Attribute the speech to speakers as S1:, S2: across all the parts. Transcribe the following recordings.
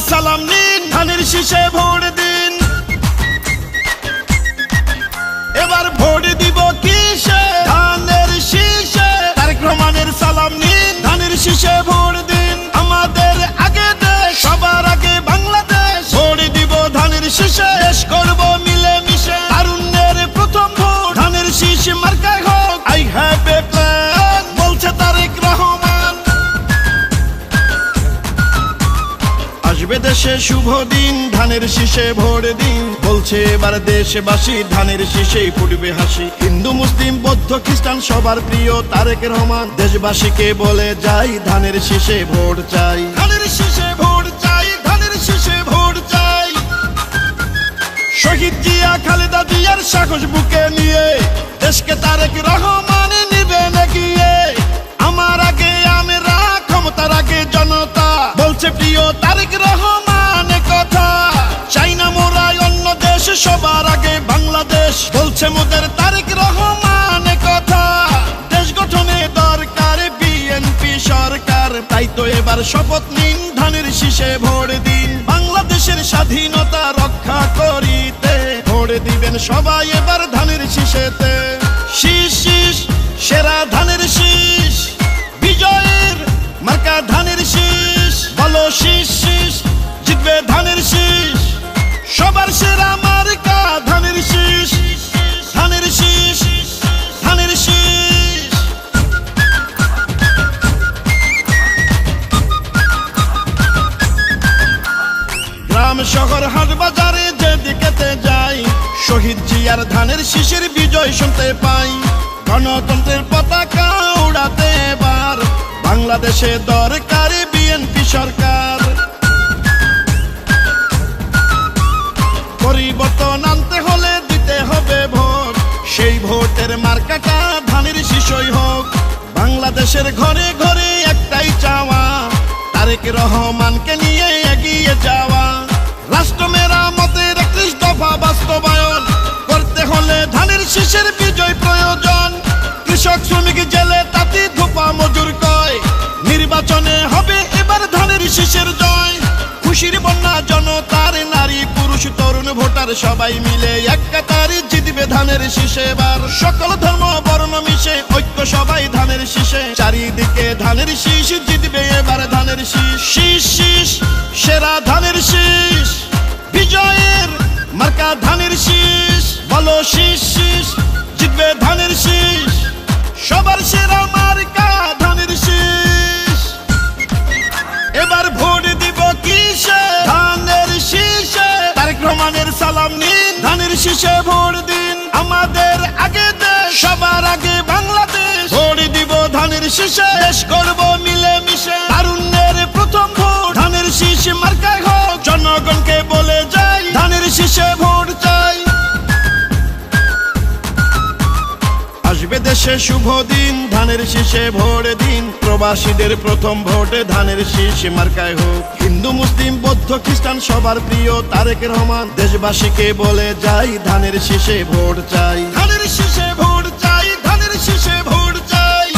S1: সালাম নিন, ধানের শীষে ভোট দিন। এবার ভোট দিব কিসে? ধানের শীষে। তারেক রহমানের সালাম নিন, ধানের শীষে ভোট দিন। আমাদের আগে দেশ, সবার আগে বাংলাদেশ। ভোট দিব ধানের শীষে, দেশ করব মিলে মিশে। তারুণ্যের প্রথম ভোট ধানের শীষ মার্কায় হোক। আই হ্যাভ এ প্ল্যান, বলছে তারেক রহমান। আসবে দেশে শুভ দিন, ধানের শীষে ভোট দিন। বলছে এবার দেশবাসী, ধানের শীষেই ফুটবে হাসি। হিন্দু মুসলিম বৌদ্ধ খ্রিস্টান সবার প্রিয় তারেক রহমান। দেশবাসীকে বলে যাই, ধানের শীষে ভোট চাই। ধানের শীষে ভোট চাই, ধানের শীষে ভোট চাই। শহীদ জিয়া খালেদা জিয়ার সাহস বুকে নিয়ে দেশকে তারেক রহমান নিবেন এগিয়ে। আমার আগে আমরা, ক্ষমতার আগে জনতা, বলছে প্রিয় তারেক রহমান কথা। চাই না মোরা অন্য দেশ, সবার আগে বাংলাদেশ, বলছে মোদের তারেক রহমান কথা। দেশ গঠনে দরকার বিএনপি সরকার, তাই তো এবার শপথ নিন, ধানের শীষে ভোট দিন। বাংলাদেশের স্বাধীনতা রক্ষা করিতে ভোট দিবেন সবাই এবার ধানের শীষেতে। শীষ শীষ সেরা ধানের শীষ, বিজয়ের মার্কা ধানের শীষ। বলো শীষ শীষ, জিতবে ধানের শীষ। সবার সেরা মার্কা ধানের শীষ, ধানের শীষ, ধানের শীষ। গ্রাম শহর হাট বাজারে যেদিকেতে যাই, শহীদ জিয়ার ধানের শীষের বিজয় শুনতে পাই। গণতন্ত্রের পতাকা উড়াতে এবার বাংলাদেশে দরকার বিএনপি সরকার। পরিবর্তন আনতে হলে দিতে হবে ভোট, সেই ভোটের মার্কাটা ধানের শীষই হোক। বাংলাদেশের ঘরে ঘরে একটাই চাওয়া, তারেক রহমানকে নিয়ে এগিয়ে যাওয়া। রাষ্ট্র মেরামতের 31 দফা বাস্তবায়ন করতে হলে ধানের শীষের বিজয় প্রয়োজন। কৃষক শ্রমিক জেলে তাঁতি ধোপা মজুর কয়, নির্বাচনে হবে এবার ধানের শীষের জয়। খুশির বন্যা জনতার, নারী পুরুষ তরুণ ভোটার সবাই মিলে এক কাতারে জিতবে ধানের শীষে এবার। সকল ধর্ম বর্ণ মিশে ঐক্য সবাই ধানের শীষে। চারিদিকে ধানের শীষ, জিতবে এবার ধানের শীষ। শীষ শীষ সেরা ধানের শীষ, বিজয়ের মার্কা ধানের শীষ। বলো শীষ শীষ, জিতবে ধানের শীষ। সবার সেরা মার্কা ধানের শীষ। এবার ভোট দিব কিসে? ধানের শীষে। তারেক রহমানের সালাম নিন, ধানের শীষে ভোট দিন। আমাদের আগে দেশ, সবার আগে বাংলাদেশ। ভোট দিব ধানের শীষে, দেশ করব মিলে মিশে। তারুণ্যের প্রথম ভোট ধানের শীষ মার্কায় হোক। জনগণকে বলে যাই, ধানের শীষে ভোট চাই। আসবে দেশে শুভ দিন, ধানের শীষে ভোট দিন। প্রবাসীদের প্রথম ভোটে ধানের শীষ মার্কায় হোক। হিন্দু মুসলিম বৌদ্ধ খ্রিস্টান সবার প্রিয় তারেক রহমান। দেশবাসীকে বলে যাই, ধানের শীষে ভোট চাই। ধানের শীষে ভোট চাই, ধানের শীষে ভোট চাই।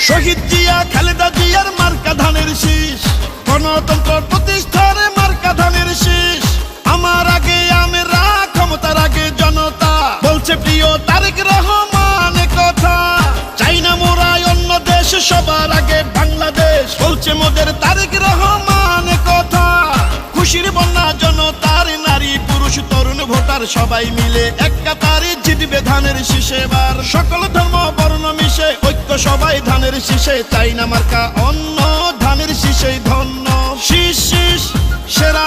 S1: শহীদ জিয়া খালেদা জিয়ার মার্কা ধানের শীষ। গণতন্ত্র প্রতিষ্ঠার মার্কা ধানের শীষ। আমার আগে আমরা, ক্ষমতার আগে জনতা, বলছে প্রিয় তারেক রহমান কথা। চাই না মোরা অন্য দেশ, সবার আগে বাংলাদেশ, বলছে মোদের তারেক রহমান কথা। খুশির বন্যা জনতার, নারী পুরুষ তরুণ ভোটার সবাই মিলে এক কাতারে জিতবে ধানের শীষে এবার। সকল ধর্ম বর্ণ মিশে ঐক্য সবাই ধানের শীষে। চাই না মার্কা অন্য, ধানের শীষেই ধন্য। শীষ শীষ সেরা